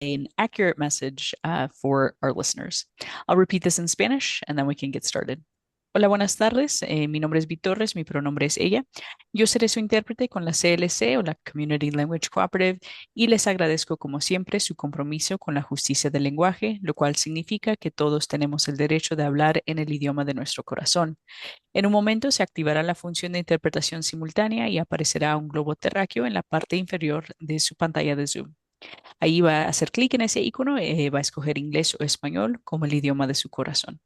an accurate message for our listeners. I'll repeat this in Spanish and then we can get started. Hola, buenas tardes. Mi nombre es Vitorres, mi pronombre es ella. Yo seré su intérprete con la CLC o la Community Language Cooperative y les agradezco como siempre su compromiso con la justicia del lenguaje, lo cual significa que todos tenemos el derecho de hablar en el idioma de nuestro corazón. En un momento se activará la función de interpretación simultánea y aparecerá un globo terráqueo en la parte inferior de su pantalla de Zoom. Ahí va a hacer clic en ese icono, va a escoger inglés o español como el idioma de su corazón.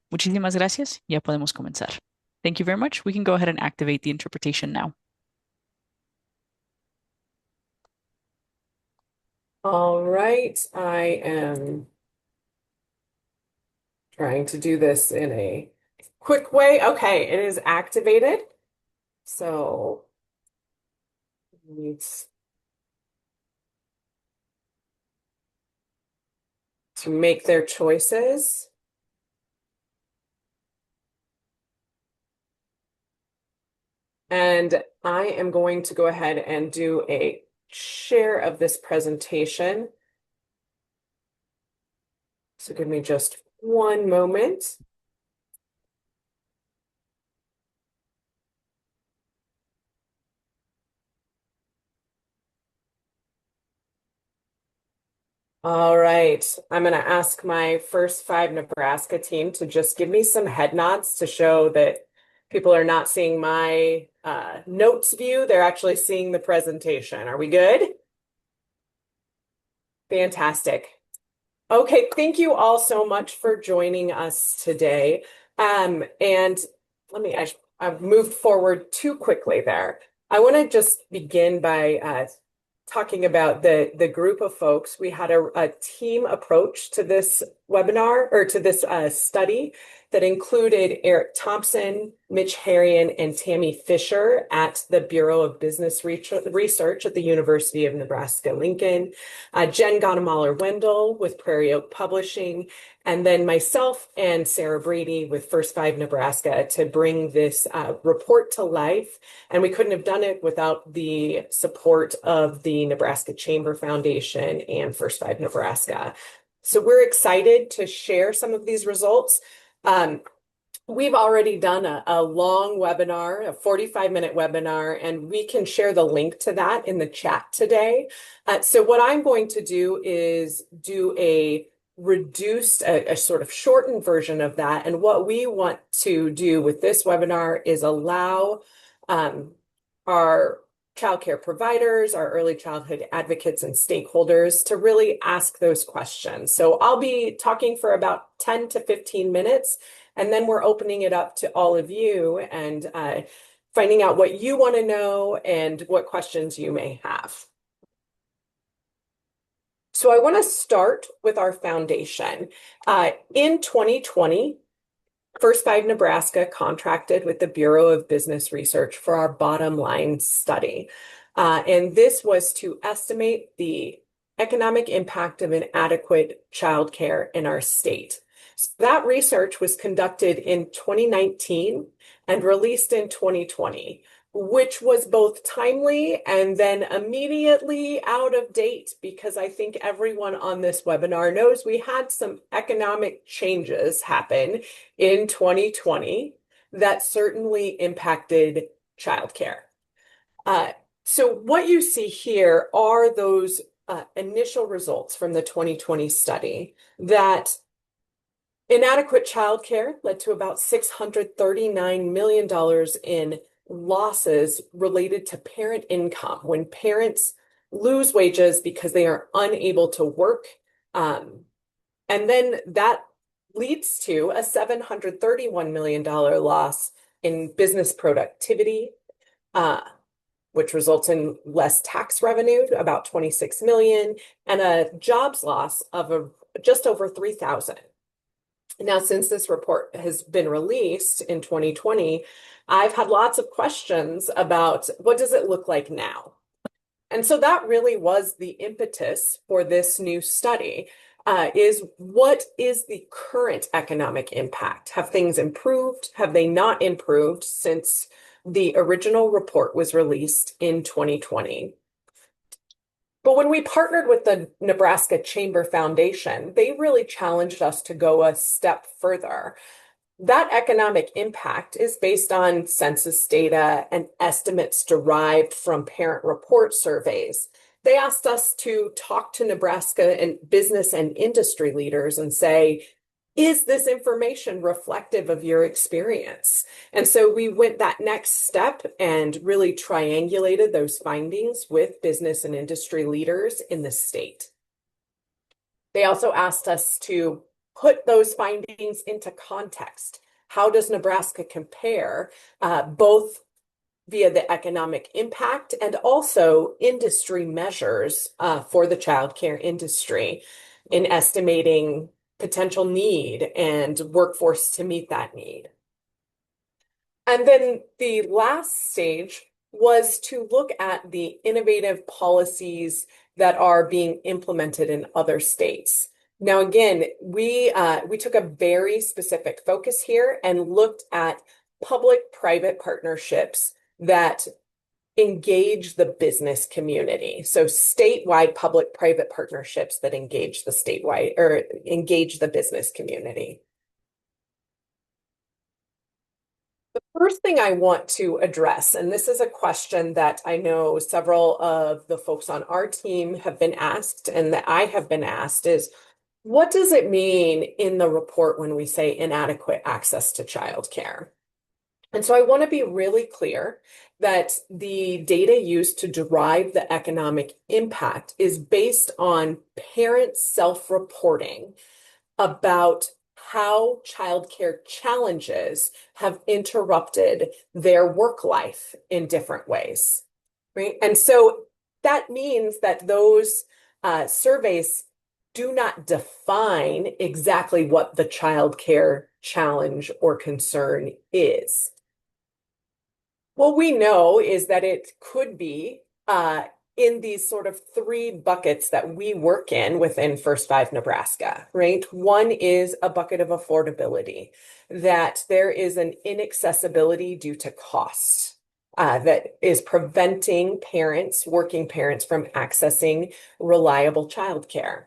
Muchísimas gracias. Ya podemos comenzar. Thank you very much. We can go ahead and activate the interpretation now. All right, I am trying to do this in a quick way. Okay, it is activated. So needs to make their choices. And I am going to go ahead and do a share of this presentation. So give me just one moment. All right, I'm going to ask my First Five Nebraska team to just give me some head nods to show that people are not seeing my notes view. They're actually seeing the presentation. Are we good? Fantastic. Okay, thank you all so much for joining us today. And I've moved forward too quickly there. I want to just begin by talking about the group of folks. We had a team approach to this webinar or to this study that included Eric Thompson, Mitch Harrion, and Tammy Fisher at the Bureau of Business Research at the University of Nebraska-Lincoln, Jen Gottemoller-Wendell with Prairie Oak Publishing, and then myself and Sarah Brady with First Five Nebraska to bring this report to life. And we couldn't have done it without the support of the Nebraska Chamber Foundation and First Five Nebraska. So we're excited to share some of these results. We've already done a long webinar, a 45-minute webinar, and we can share the link to that in the chat today. So what I'm going to do is do a sort of shortened version of that. And what we want to do with this webinar is allow our childcare providers, our early childhood advocates and stakeholders to really ask those questions. So I'll be talking for about 10 to 15 minutes, and then we're opening it up to all of you and finding out what you want to know and what questions you may have. So I want to start with our foundation. In 2020, First Five Nebraska contracted with the Bureau of Business Research for our bottom line study. And this was to estimate the economic impact of inadequate childcare in our state. So that research was conducted in 2019 and released in 2020, which was both timely and then immediately out of date because I think everyone on this webinar knows we had some economic changes happen in 2020 that certainly impacted childcare. So what you see here are those initial results from the 2020 study that inadequate childcare led to about $639 million in losses related to parent income when parents lose wages because they are unable to work. And then that leads to a $731 million loss in business productivity, which results in less tax revenue, about 26 million, and a jobs loss of just over 3,000. Now, since this report has been released in 2020, I've had lots of questions about what does it look like now? And so that really was the impetus for this new study, is what is the current economic impact? Have things improved? Have they not improved since the original report was released in 2020? But when we partnered with the Nebraska Chamber Foundation, they really challenged us to go a step further. That economic impact is based on census data and estimates derived from parent report surveys. They asked us to talk to Nebraska and business and industry leaders and say, is this information reflective of your experience? And so we went that next step and really triangulated those findings with business and industry leaders in the state. They also asked us to put those findings into context. How does Nebraska compare both via the economic impact and also industry measures for the childcare industry in estimating potential need and workforce to meet that need? And then the last stage was to look at the innovative policies that are being implemented in other states. Now, again, we took a very specific focus here and looked at public-private partnerships that engage the business community. So statewide public-private partnerships that engage the statewide or engage the business community. The first thing I want to address, and this is a question that I know several of the folks on our team have been asked and that I have been asked, is what does it mean in the report when we say inadequate access to childcare? And so I want to be really clear that the data used to derive the economic impact is based on parents self-reporting about how childcare challenges have interrupted their work life in different ways, right? And so that means that those surveys do not define exactly what the childcare challenge or concern is. What we know is that it could be in these sort of three buckets that we work in within First Five Nebraska, right? One is a bucket of affordability, that there is an inaccessibility due to costs that is preventing parents, working parents, from accessing reliable childcare.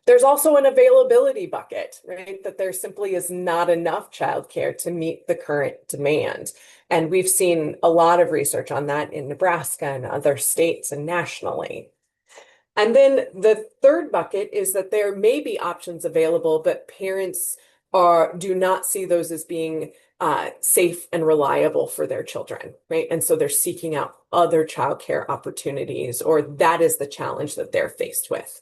There's also an availability bucket, right? That there simply is not enough childcare to meet the current demand. And we've seen a lot of research on that in Nebraska and other states and nationally. And then the third bucket is that there may be options available, but parents do not see those as being safe and reliable for their children, right? And so they're seeking out other childcare opportunities, or that is the challenge that they're faced with.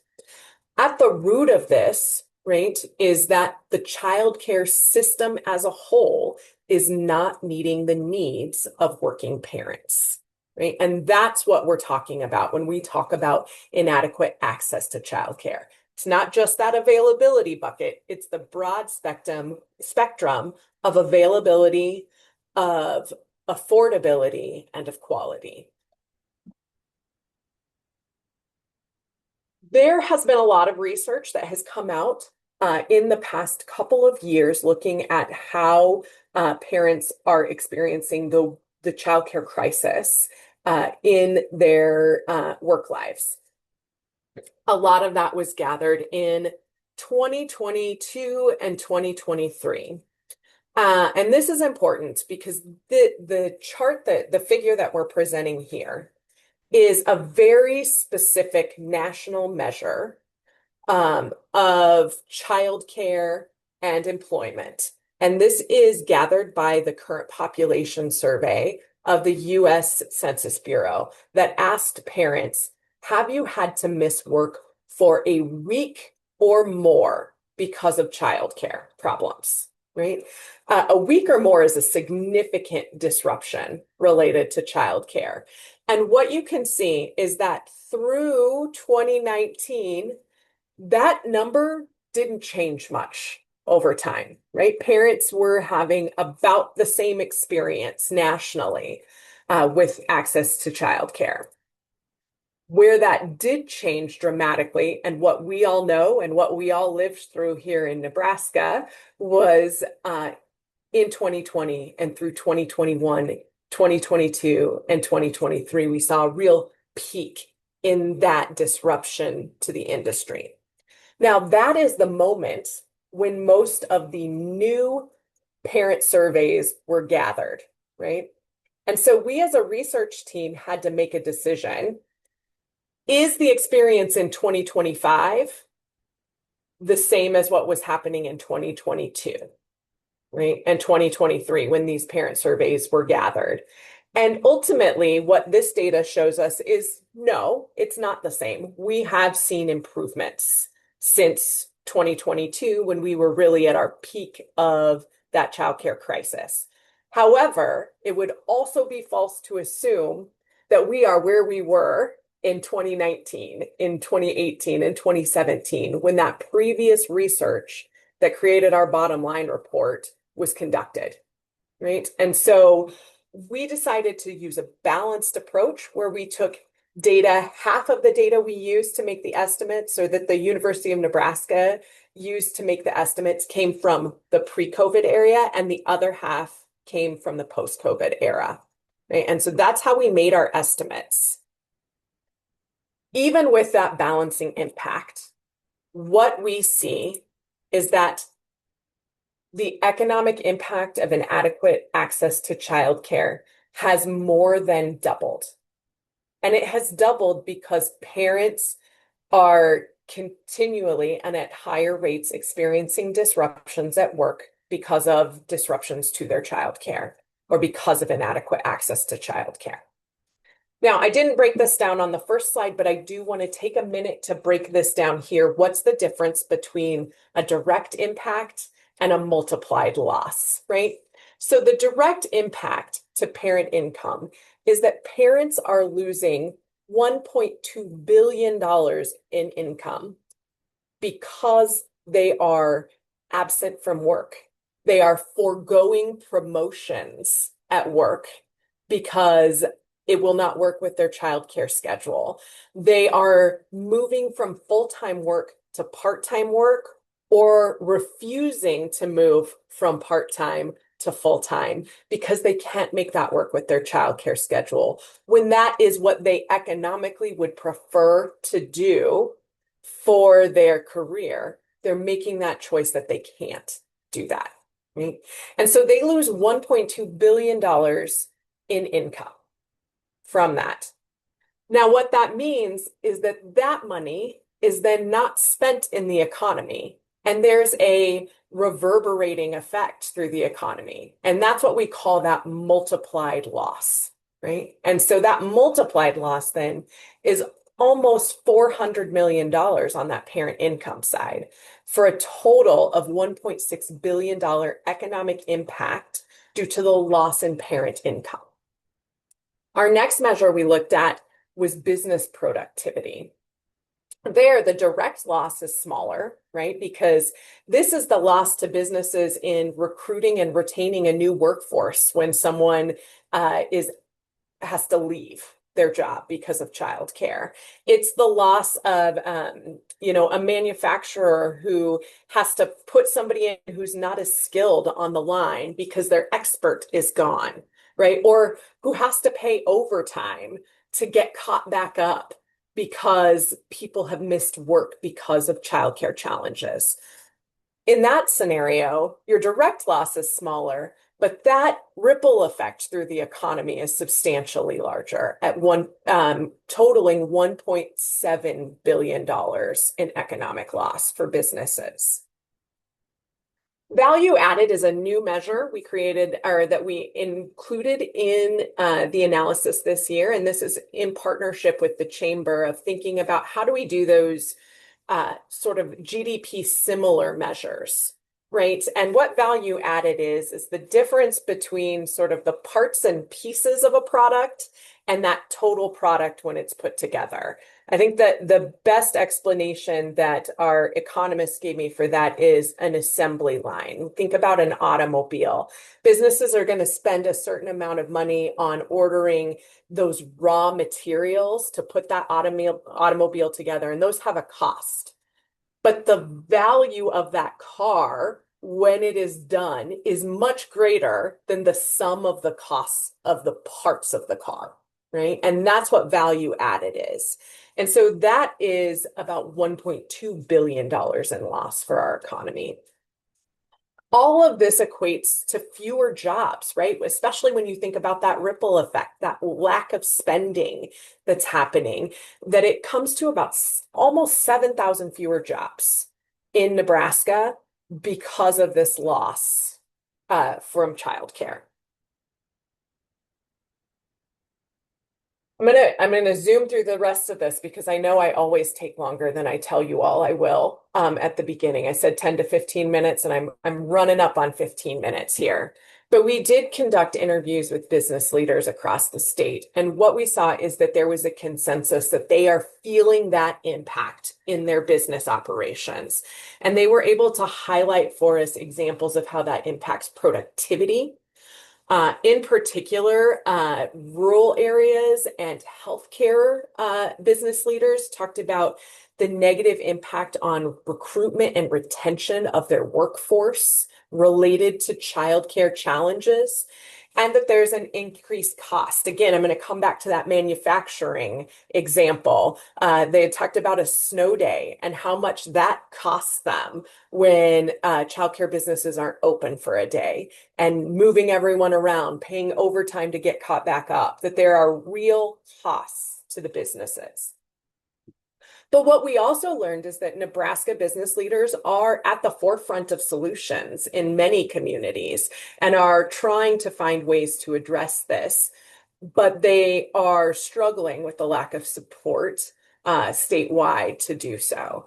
At the root of this, right, is that the childcare system as a whole is not meeting the needs of working parents, right? And that's what we're talking about when we talk about inadequate access to childcare. It's not just that availability bucket, it's the broad spectrum of availability, of affordability, and of quality. There has been a lot of research that has come out in the past couple of years looking at how parents are experiencing the childcare crisis in their work lives. A lot of that was gathered in 2022 and 2023. And this is important because the chart, the figure that we're presenting here is a very specific national measure of childcare and employment. And this is gathered by the current population survey of the US Census Bureau that asked parents, have you had to miss work for a week or more because of childcare problems, right? A week or more is a significant disruption related to childcare. And what you can see is that through 2019, that number didn't change much over time, right? Parents were having about the same experience nationally with access to childcare. Where that did change dramatically, and what we all know and what we all lived through here in Nebraska, was in 2020 and through 2021, 2022, and 2023, we saw a real peak in that disruption to the industry. Now, that is the moment when most of the new parent surveys were gathered, right? And so we as a research team had to make a decision. Is the experience in 2025 the same as what was happening in 2022, right? And 2023 when these parent surveys were gathered? And ultimately, what this data shows us is no, it's not the same. We have seen improvements since 2022 when we were really at our peak of that childcare crisis. However, it would also be false to assume that we are where we were in 2019, in 2018, in 2017, when that previous research that created our bottom line report was conducted, right? And so we decided to use a balanced approach where we took data, half of the data we used to make the estimates, or that the University of Nebraska used to make the estimates, came from the pre-COVID area, and the other half came from the post-COVID era, right? And so that's how we made our estimates. Even with that balancing impact, what we see is that the economic impact of inadequate access to childcare has more than doubled. And it has doubled because parents are continually and at higher rates experiencing disruptions at work because of disruptions to their childcare or because of inadequate access to childcare. Now, I didn't break this down on the first slide, but I do want to take a minute to break this down here. What's the difference between a direct impact and a multiplied loss, right? So the direct impact to parent income is that parents are losing $1.2 billion in income because they are absent from work. They are foregoing promotions at work because it will not work with their childcare schedule. They are moving from full-time work to part-time work, or refusing to move from part-time to full-time because they can't make that work with their childcare schedule, when that is what they economically would prefer to do for their career. They're making that choice that they can't do that, right? And so they lose $1.2 billion in income from that. Now, what that means is that that money is then not spent in the economy, and there's a reverberating effect through the economy. And that's what we call that multiplied loss, right? And so that multiplied loss then is almost $400 million on that parent income side, for a total of $1.6 billion economic impact due to the loss in parent income. Our next measure we looked at was business productivity. There, the direct loss is smaller, right? Because this is the loss to businesses in recruiting and retaining a new workforce when someone has to leave their job because of childcare. It's the loss of, a manufacturer who has to put somebody in who's not as skilled on the line because their expert is gone, right? Or who has to pay overtime to get caught back up because people have missed work because of childcare challenges. In that scenario, your direct loss is smaller, but that ripple effect through the economy is substantially larger, at totaling $1.7 billion in economic loss for businesses. Value added is a new measure we created, or that we included in the analysis this year. And this is in partnership with the Chamber, of thinking about how do we do those sort of GDP similar measures, right? And what value added is the difference between sort of the parts and pieces of a product and that total product when it's put together. I think that the best explanation that our economists gave me for that is an assembly line. Think about an automobile. Businesses are going to spend a certain amount of money on ordering those raw materials to put that automobile together, and those have a cost. But the value of that car, when it is done, is much greater than the sum of the costs of the parts of the car. right? And that's what value added is. And so that is about $1.2 billion in loss for our economy. All of this equates to fewer jobs, right? Especially when you think about that ripple effect, that lack of spending that's happening, that it comes to about almost 7,000 fewer jobs in Nebraska because of this loss from childcare. I'm gonna zoom through the rest of this because I know I always take longer than I tell you all I will at the beginning. I said 10 to 15 minutes and I'm running up on 15 minutes here. But we did conduct interviews with business leaders across the state. And what we saw is that there was a consensus that they are feeling that impact in their business operations. And they were able to highlight for us examples of how that impacts productivity, in particular, rural areas and healthcare business leaders talked about the negative impact on recruitment and retention of their workforce related to childcare challenges, and that there's an increased cost. Again, I'm going to come back to that manufacturing example. They had talked about a snow day and how much that costs them when childcare businesses aren't open for a day, and moving everyone around, paying overtime to get caught back up, that there are real costs to the businesses. But what we also learned is that Nebraska business leaders are at the forefront of solutions in many communities and are trying to find ways to address this, but they are struggling with the lack of support statewide to do so.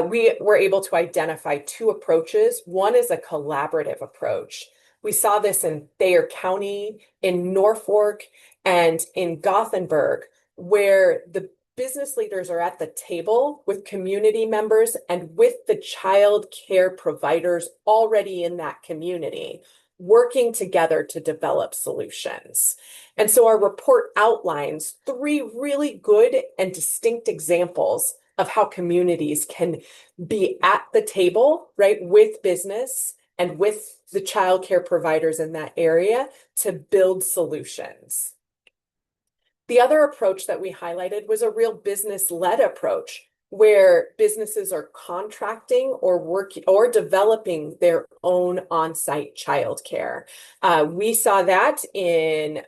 We were able to identify two approaches. One is a collaborative approach. We saw this in Thayer County, in Norfolk, and in Gothenburg, where the business leaders are at the table with community members and with the child care providers already in that community, working together to develop solutions. And so our report outlines three really good and distinct examples of how communities can be at the table, right, with business and with the child care providers in that area to build solutions. The other approach that we highlighted was a real business-led approach where businesses are contracting or working or developing their own on-site childcare. We saw that in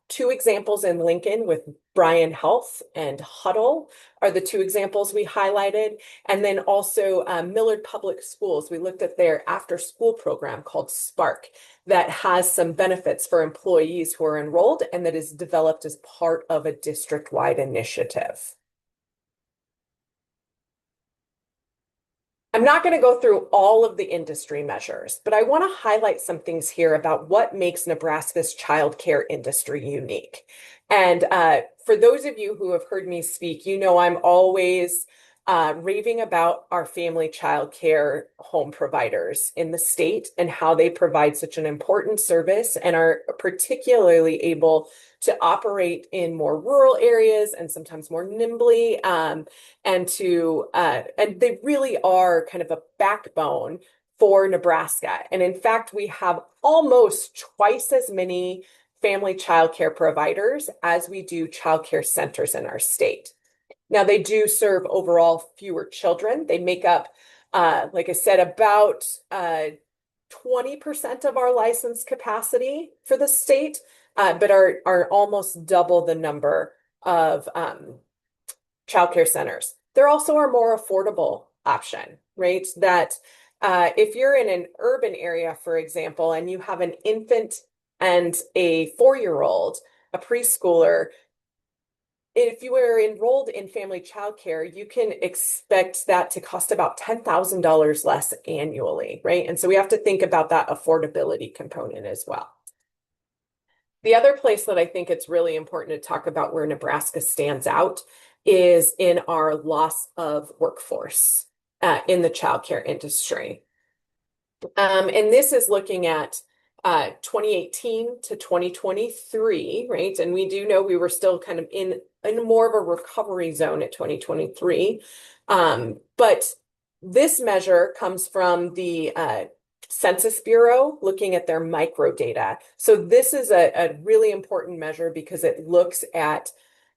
two examples in Lincoln with Bryan Health and Huddle are the two examples we highlighted. And then also Millard Public Schools. We looked at their after-school program called Spark that has some benefits for employees who are enrolled and that is developed as part of a district-wide initiative. I'm not going to go through all of the industry measures, but I want to highlight some things here about what makes Nebraska's childcare industry unique. And for those of you who have heard me speak, you know I'm always raving about our family childcare home providers in the state and how they provide such an important service and are particularly able to operate in more rural areas and sometimes more nimbly, and they really are kind of a backbone for Nebraska. And in fact, we have almost twice as many family childcare providers as we do childcare centers in our state. Now, they do serve overall fewer children. They make up, like I said, about 20% of our licensed capacity for the state, but are almost double the number of childcare centers. They're also our more affordable option, right? That if you're in an urban area, for example, and you have an infant and a 4-year-old, a preschooler, if you are enrolled in family childcare, you can expect that to cost about $10,000 less annually, right? And so we have to think about that affordability component as well. The other place that I think it's really important to talk about where Nebraska stands out is in our loss of workforce in the childcare industry. And this is looking at 2018 to 2023, right? And we do know we were still kind of in more of a recovery zone at 2023. But this measure comes from the Census Bureau looking at their microdata. So this is a really important measure because it looks at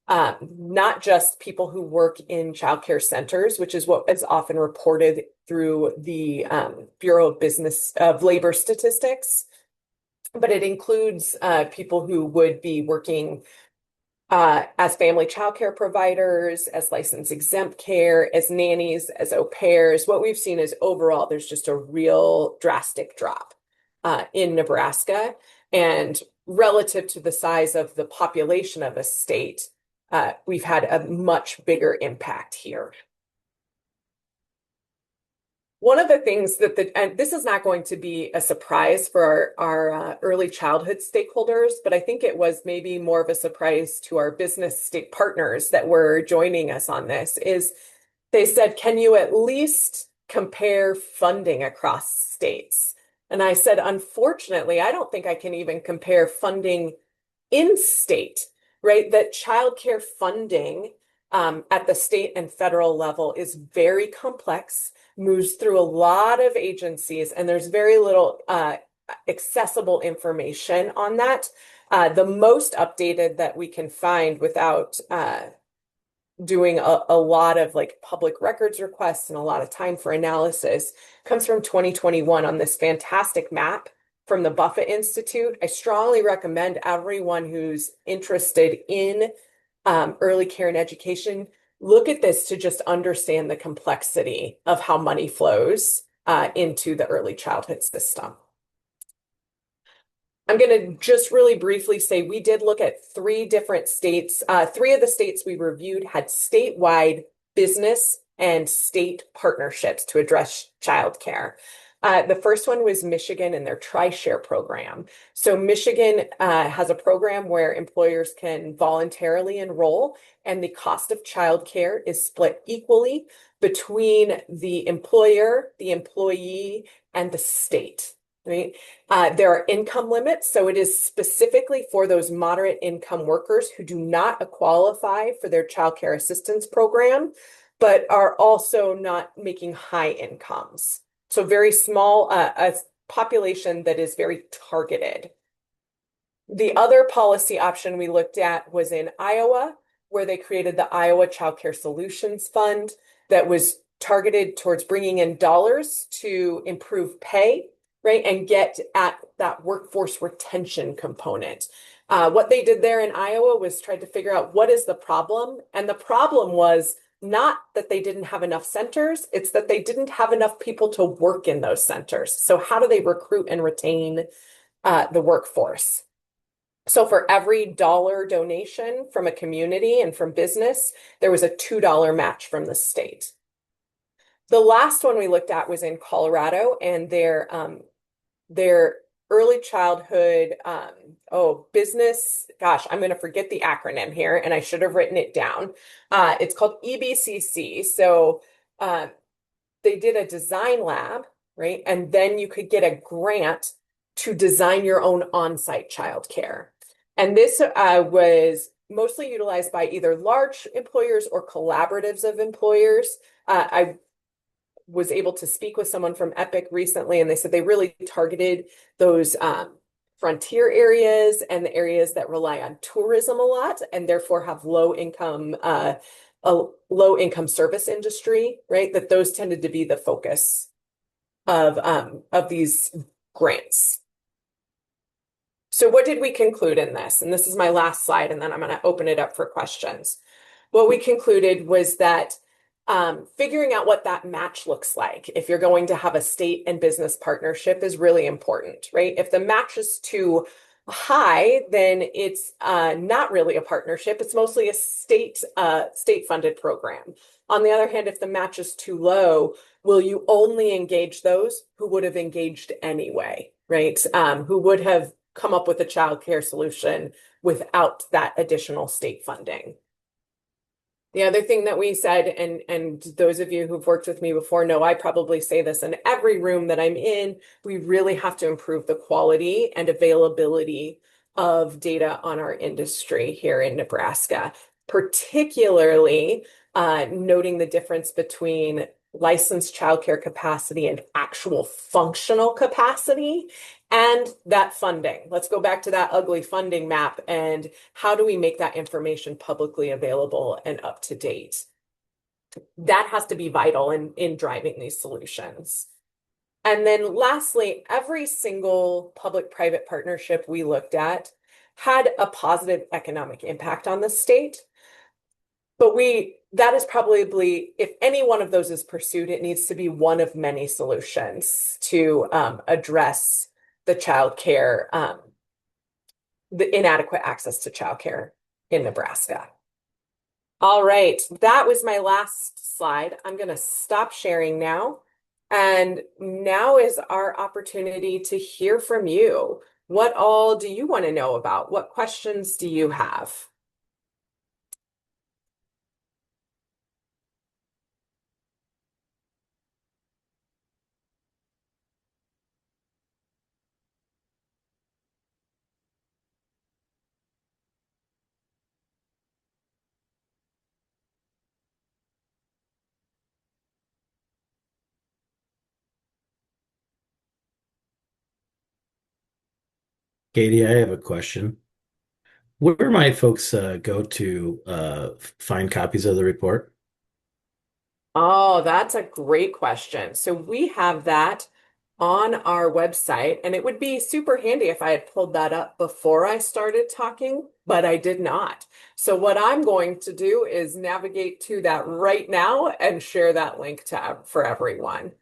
not just people who work in childcare centers, which is what is often reported through the Bureau of Business of Labor Statistics, but it includes people who would be working as family childcare providers, as licensed exempt care, as nannies, as au pairs. What we've seen is overall there's just a real drastic drop in Nebraska. And relative to the size of the population of a state, we've had a much bigger impact here. One of the things that and this is not going to be a surprise for our early childhood stakeholders, but I think it was maybe more of a surprise to our business state partners that were joining us on this, is they said, can you at least compare funding across states? And I said, unfortunately, I don't think I can even compare funding in state, right? That childcare funding at the state and federal level is very complex, moves through a lot of agencies, and there's very little accessible information on that. The most updated that we can find without doing a lot of like public records requests and a lot of time for analysis comes from 2021 on this fantastic map from the Buffett Institute. I strongly recommend everyone who's interested in early care and education look at this to just understand the complexity of how money flows into the early childhood system. I'm going to just really briefly say we did look at three different states. Three of the states we reviewed had statewide business and state partnerships to address childcare. The first one was Michigan and their TriShare program. So Michigan has a program where employers can voluntarily enroll, and the cost of childcare is split equally between the employer, the employee, and the state. Right? There are income limits, so it is specifically for those moderate income workers who do not qualify for their childcare assistance program, but are also not making high incomes. So very small, a population that is very targeted. The other policy option we looked at was in Iowa, where they created the Iowa Child Care Solutions Fund that was targeted towards bringing in dollars to improve pay, right, and get at that workforce retention component. What they did there in Iowa was tried to figure out what is the problem, and the problem was not that they didn't have enough centers, it's that they didn't have enough people to work in those centers. So how do they recruit and retain the workforce? So for every dollar donation from a community and from business, there was a $2 match from the state. The last one we looked at was in Colorado, and their early childhood, business, gosh, I'm going to forget the acronym here, and I should have written it down. It's called EBCC. So they did a design lab, right? And then you could get a grant to design your own on-site childcare. And this was mostly utilized by either large employers or collaboratives of employers. I was able to speak with someone from Epic recently, and they said they really targeted those frontier areas and the areas that rely on tourism a lot and therefore have a low income service industry, right? That those tended to be the focus of these grants. So what did we conclude in this? And this is my last slide, and then I'm going to open it up for questions. What we concluded was that figuring out what that match looks like if you're going to have a state and business partnership is really important, right? If the match is too high, then it's not really a partnership. It's mostly a state-funded program. On the other hand, if the match is too low, will you only engage those who would have engaged anyway, right? Who would have come up with a child care solution without that additional state funding. The other thing that we said, and those of you who've worked with me before know I probably say this in every room that I'm in, we really have to improve the quality and availability of data on our industry here in Nebraska, particularly noting the difference between licensed childcare capacity and actual functional capacity, and that funding. Let's go back to that ugly funding map and how do we make that information publicly available and up to date? That has to be vital in driving these solutions. And then lastly, every single public-private partnership we looked at had a positive economic impact on the state. But that is probably, if any one of those is pursued, it needs to be one of many solutions to address the childcare, the inadequate access to childcare in Nebraska. All right, that was my last slide. I'm going to stop sharing now. And now is our opportunity to hear from you. What all do you want to know about? What questions do you have? Katie, I have a question. Where might folks go to find copies of the report? Oh, that's a great question. So we have that on our website, and it would be super handy if I had pulled that up before I started talking, but I did not. So what I'm going to do is navigate to that right now and share that link for everyone.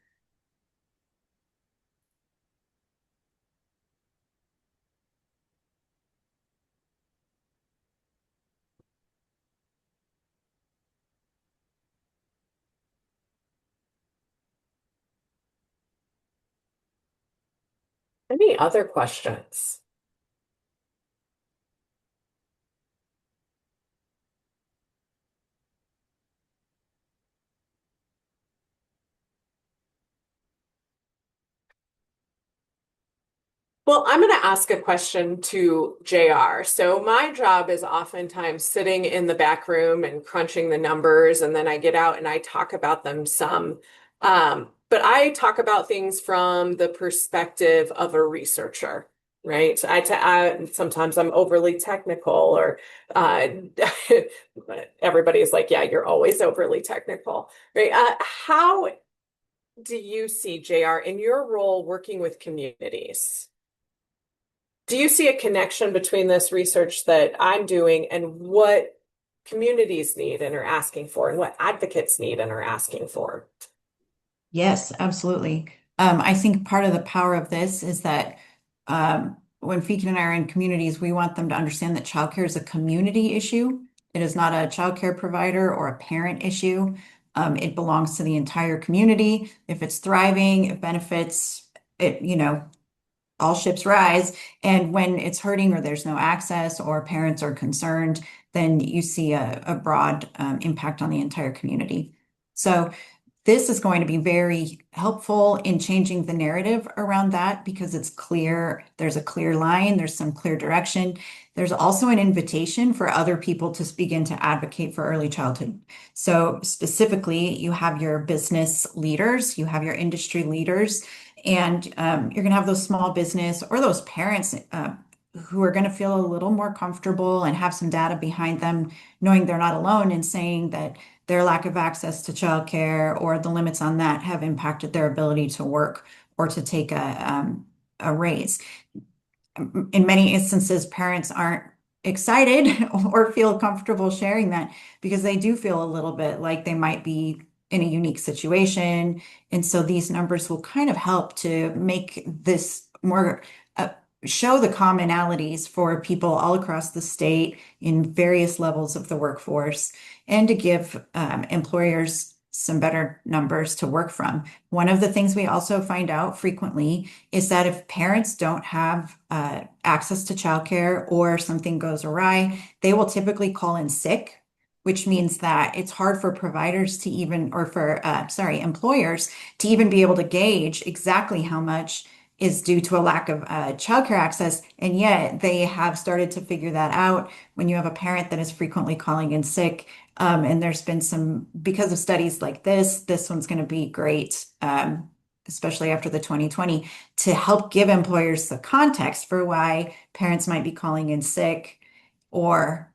Any other questions? Well, I'm going to ask a question to JR. So my job is oftentimes sitting in the back room and crunching the numbers, and then I get out and I talk about them some. But I talk about things from the perspective of a researcher, right? Sometimes I'm overly technical, or uh, everybody's like, "Yeah, you're always overly technical," right? How do you see, JR, in your role working with communities? Do you see a connection between this research that I'm doing and what communities need and are asking for, and what advocates need and are asking for? Yes, absolutely. I think part of the power of this is that when Fekin and I are in communities, we want them to understand that childcare is a community issue. It is not a childcare provider or a parent issue. It belongs to the entire community. If it's thriving, it benefits it, all ships rise. And when it's hurting or there's no access or parents are concerned, then you see a broad impact on the entire community. So this is going to be very helpful in changing the narrative around that because it's clear, there's a clear line, there's some clear direction. There's also an invitation for other people to begin to advocate for early childhood. So specifically, you have your business leaders, you have your industry leaders, and you're going to have those small business or those parents who are going to feel a little more comfortable and have some data behind them, knowing they're not alone in saying that their lack of access to childcare or the limits on that have impacted their ability to work or to take a raise. In many instances, parents aren't excited or feel comfortable sharing that because they do feel a little bit like they might be in a unique situation. And so these numbers will kind of help to make this more show the commonalities for people all across the state in various levels of the workforce and to give employers some better numbers to work from. One of the things we also find out frequently is that if parents don't have access to childcare or something goes awry, they will typically call in sick, which means that it's hard for providers to even, or for, employers to even be able to gauge exactly how much is due to a lack of childcare access. And yet they have started to figure that out. When you have a parent that is frequently calling in sick, and there's been some, because of studies like this one's going to be great, especially after the 2020, to help give employers the context for why parents might be calling in sick, or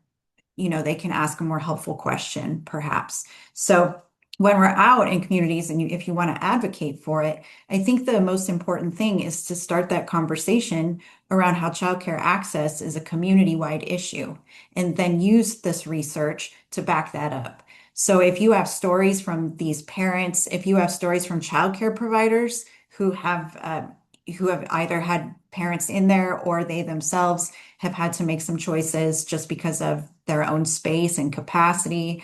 they can ask a more helpful question, perhaps. So when we're out in communities and if you want to advocate for it, I think the most important thing is to start that conversation around how childcare access is a community-wide issue, and then use this research to back that up. So if you have stories from these parents, if you have stories from childcare providers who have either had parents in there, or they themselves have had to make some choices just because of their own space and capacity.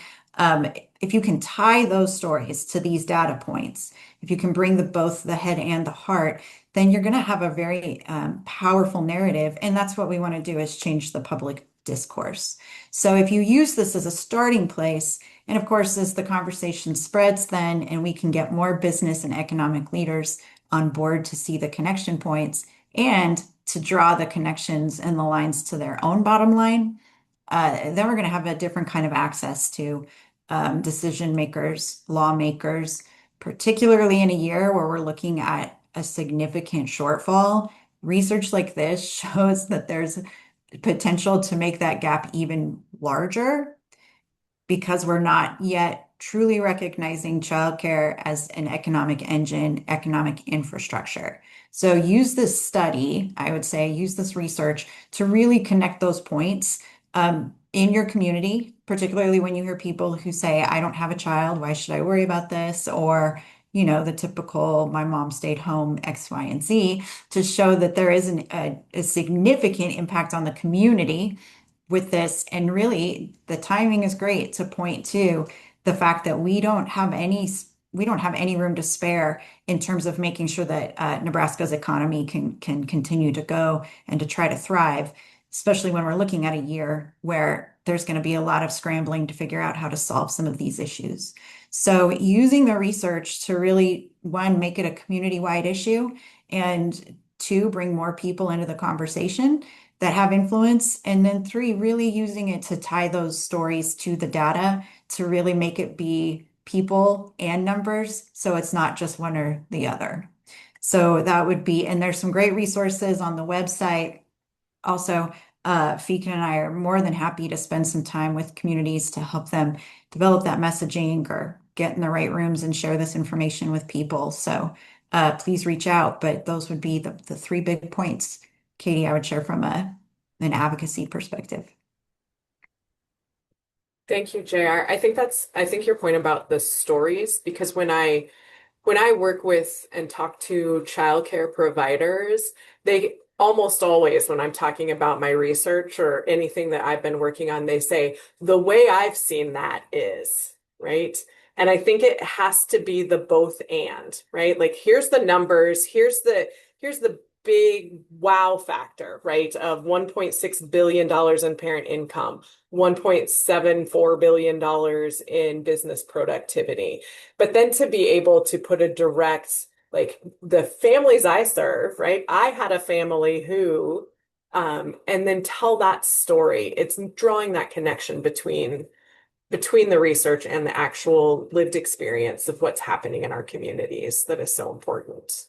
If you can tie those stories to these data points, if you can bring both the head and the heart, then you're going to have a very powerful narrative. And that's what we want to do, is change the public discourse. So if you use this as a starting place, and of course, as the conversation spreads then, and we can get more business and economic leaders on board to see the connection points and to draw the connections and the lines to their own bottom line, then we're going to have a different kind of access to decision makers, lawmakers, particularly in a year where we're looking at a significant shortfall. Research like this shows that there's potential to make that gap even larger, because we're not yet truly recognizing childcare as an economic engine, economic infrastructure. So use this study, I would say, use this research to really connect those points in your community, particularly when you hear people who say, I don't have a child, why should I worry about this? Or, the typical, my mom stayed home, X, Y, and Z, to show that there is a significant impact on the community with this. And really, the timing is great to point to the fact that we don't have any room to spare in terms of making sure that Nebraska's economy can continue to go and to try to thrive, especially when we're looking at a year where there's going to be a lot of scrambling to figure out how to solve some of these issues. So using the research to really, one, make it a community-wide issue, and two, bring more people into the conversation that have influence, and then three, really using it to tie those stories to the data to really make it be people and numbers, so it's not just one or the other. So that would be, and there's some great resources on the website. Also, Fekin and I are more than happy to spend some time with communities to help them develop that messaging or get in the right rooms and share this information with people. So please reach out. But those would be the three big points, Katie, I would share from an advocacy perspective. Thank you, JR. I think your point about the stories, because when I work with and talk to childcare providers, they almost always, when I'm talking about my research or anything that I've been working on, they say, the way I've seen that is, right? And I think it has to be the both and, right? Like, here's the numbers, here's the big wow factor, right? Of $1.6 billion in parent income, $1.74 billion in business productivity. But then to be able to put a direct, like, the families I serve, right? I had a family who, and then tell that story. It's drawing that connection between the research and the actual lived experience of what's happening in our communities that is so important.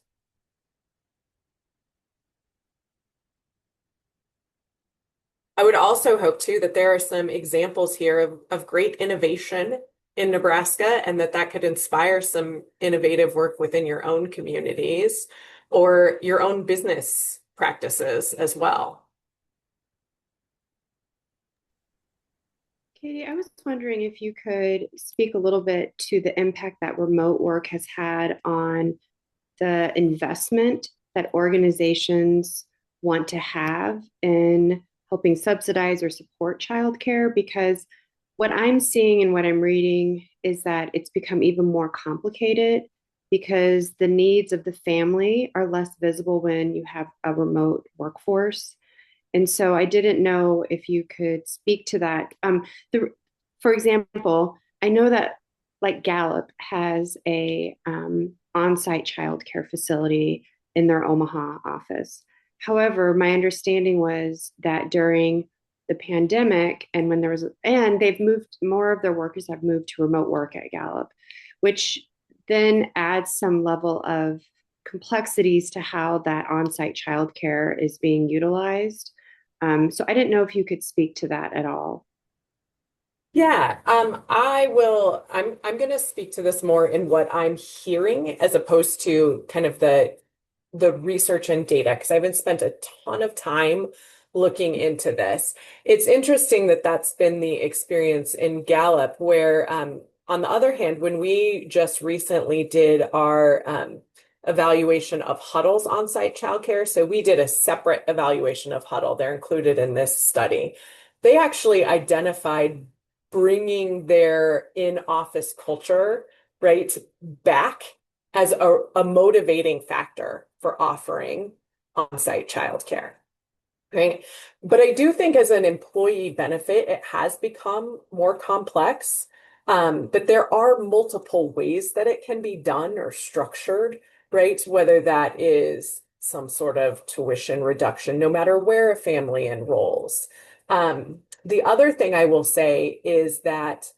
I would also hope too that there are some examples here of great innovation in Nebraska, and that could inspire some innovative work within your own communities or your own business practices as well. Katie, I was wondering if you could speak a little bit to the impact that remote work has had on the investment that organizations want to have in helping subsidize or support childcare, because what I'm seeing and what I'm reading is that it's become even more complicated because the needs of the family are less visible when you have a remote workforce. And so I didn't know if you could speak to that. For example, I know that like Gallup has a on-site childcare facility in their Omaha office. However, my understanding was that during the pandemic and they've moved, more of their workers have moved to remote work at Gallup, which then adds some level of complexities to how that on-site childcare is being utilized. So I didn't know if you could speak to that at all. Yeah, I will. I'm going to speak to this more in what I'm hearing as opposed to kind of the research and data, because I haven't spent a ton of time looking into this. It's interesting that that's been the experience in Gallup, where on the other hand, when we just recently did our evaluation of Huddle's on-site childcare, so we did a separate evaluation of Huddle. They're included in this study. They actually identified bringing their in-office culture, right, back as a motivating factor for offering on-site childcare, right? But I do think as an employee benefit, it has become more complex, that there are multiple ways that it can be done or structured, right? Whether that is some sort of tuition reduction, no matter where a family enrolls. The other thing I will say is that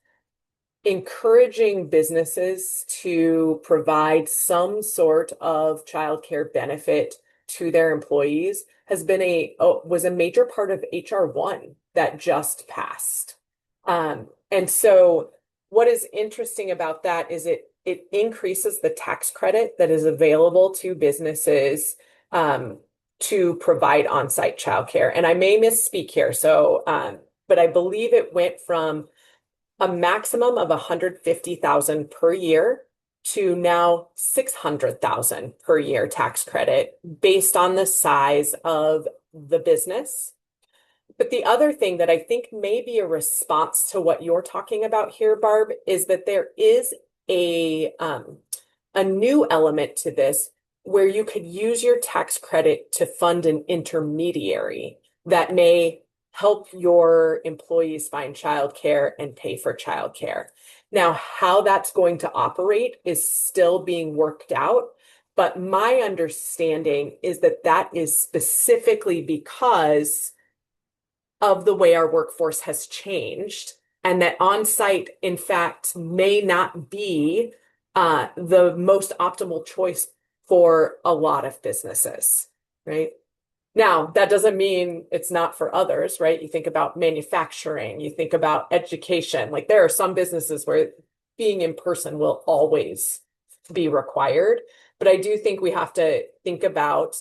encouraging businesses to provide some sort of childcare benefit to their employees was a major part of HR1 that just passed. And so what is interesting about that is it increases the tax credit that is available to businesses to provide on-site childcare. And I may misspeak here, so but I believe it went from a maximum of 150,000 per year to now 600,000 per year tax credit based on the size of the business. But the other thing that I think may be a response to what you're talking about here, Barb, is that there is a new element to this where you could use your tax credit to fund an intermediary that may help your employees find childcare and pay for childcare. Now, how that's going to operate is still being worked out, but my understanding is that that is specifically because of the way our workforce has changed, and that on-site, in fact, may not be the most optimal choice for a lot of businesses, right? Now, that doesn't mean it's not for others, right? You think about manufacturing, you think about education. Like there are some businesses where being in person will always be required. But I do think we have to think about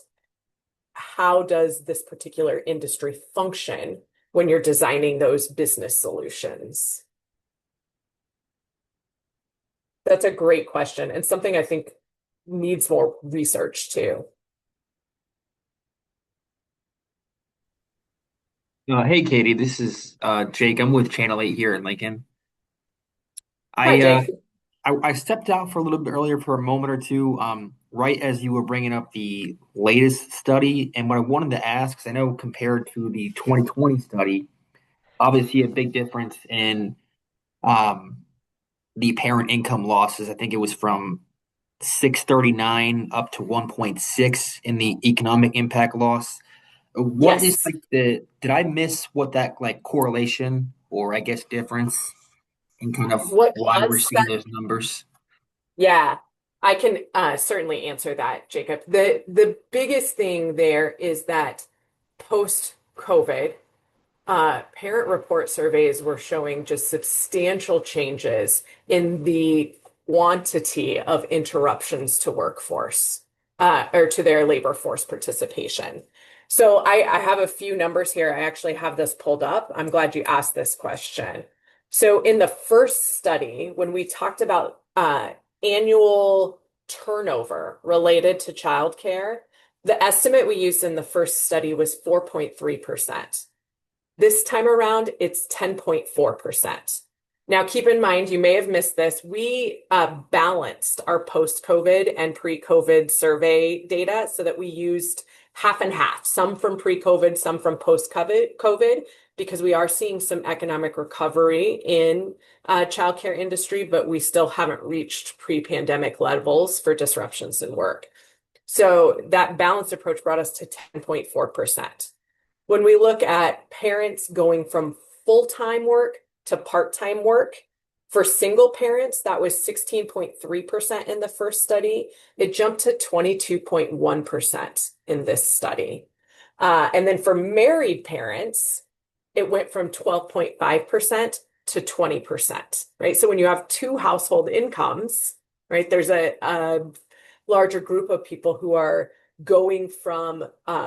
how does this particular industry function when you're designing those business solutions? That's a great question and something I think needs more research too. Hey, Katie, this is Jake. I'm with Channel 8 here in Lincoln. Hi, Jake. I stepped out for a little bit earlier for a moment or two, right as you were bringing up the latest study. And what I wanted to ask, because I know compared to the 2020 study, obviously a big difference in the parent income losses. I think it was from 639 up to 1.6 in the economic impact loss. What is Yes. like did I miss what that like correlation or I guess difference in kind of What why we're was seeing those numbers? Yeah, I can certainly answer that, Jacob. The biggest thing there is that post-COVID, parent report surveys were showing just substantial changes in the quantity of interruptions to workforce or to their labor force participation. So I have a few numbers here. I actually have this pulled up. I'm glad you asked this question. So in the first study, when we talked about annual turnover related to childcare, the estimate we used in the first study was 4.3%. This time around, it's 10.4%. Now, keep in mind, you may have missed this. We balanced our post-COVID and pre-COVID survey data so that we used half and half, some from pre-COVID, some from post-COVID, because we are seeing some economic recovery in childcare industry, but we still haven't reached pre-pandemic levels for disruptions in work. So that balanced approach brought us to 10.4%. When we look at parents going from full-time work to part-time work, for single parents, that was 16.3% in the first study. It jumped to 22.1% in this study. And then for married parents, it went from 12.5% to 20%, right? So when you have two household incomes, right, there's a larger group of people who are going from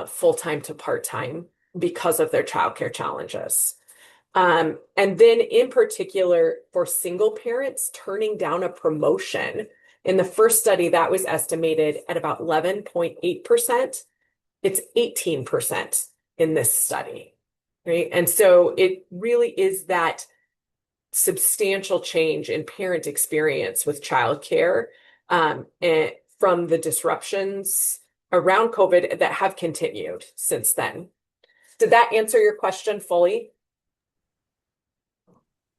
full-time to part-time because of their childcare challenges. And then in particular for single parents turning down a promotion, in the first study that was estimated at about 11.8%. It's 18% in this study, right? And so it really is that substantial change in parent experience with childcare, and from the disruptions around COVID that have continued since then. Did that answer your question fully?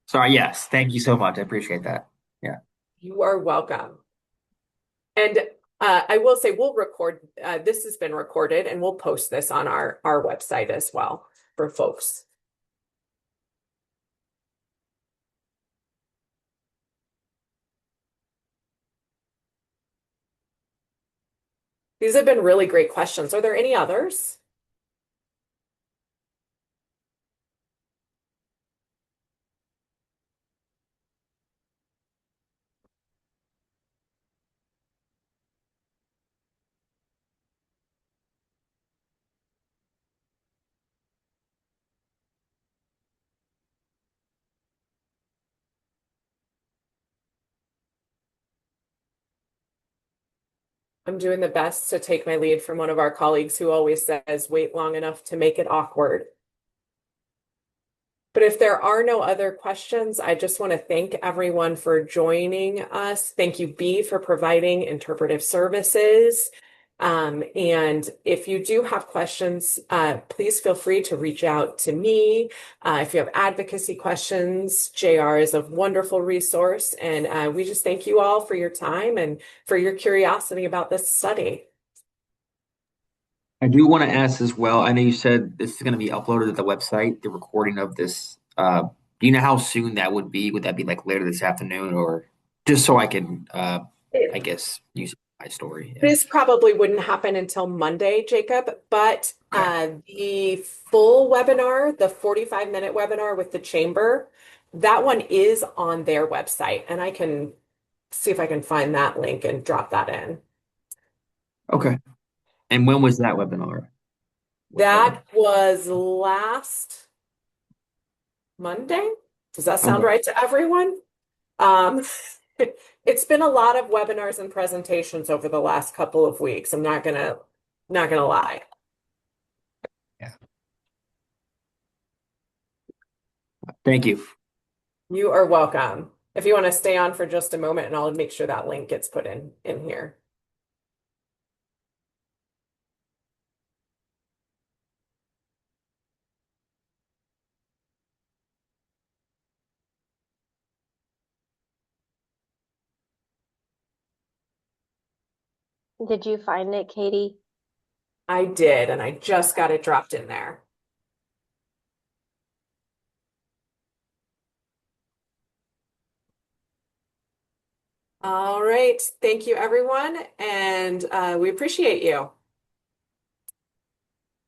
Sorry, yes. Thank you so much. I appreciate that. Yeah. You are welcome. And I will say we'll record, this has been recorded and we'll post this on our website as well for folks. These have been really great questions. Are there any others? I'm doing the best to take my lead from one of our colleagues who always says, wait long enough to make it awkward. But if there are no other questions, I just want to thank everyone for joining us. Thank you, Bea, for providing interpretive services. And if you do have questions, please feel free to reach out to me. If you have advocacy questions, JR is a wonderful resource. And we just thank you all for your time and for your curiosity about this study. I do want to ask as well. I know you said this is going to be uploaded to the website, the recording of this. Do you know how soon that would be? Would that be like later this afternoon, or just so I can, I guess, use my story? Yeah. This probably wouldn't happen until Monday, Jacob, but the full webinar, the 45-minute webinar with the chamber, that one is on their website, and I can see if I can find that link and drop that in. Okay. And when was that webinar? That was last Monday. Does that sound right to everyone? It's been a lot of webinars and presentations over the last couple of weeks. I'm not gonna lie. Yeah. Thank you. You are welcome. If you want to stay on for just a moment, and I'll make sure that link gets put in here. Did you find it, Katie? I did, and I just got it dropped in there. All right. Thank you, everyone, and we appreciate you.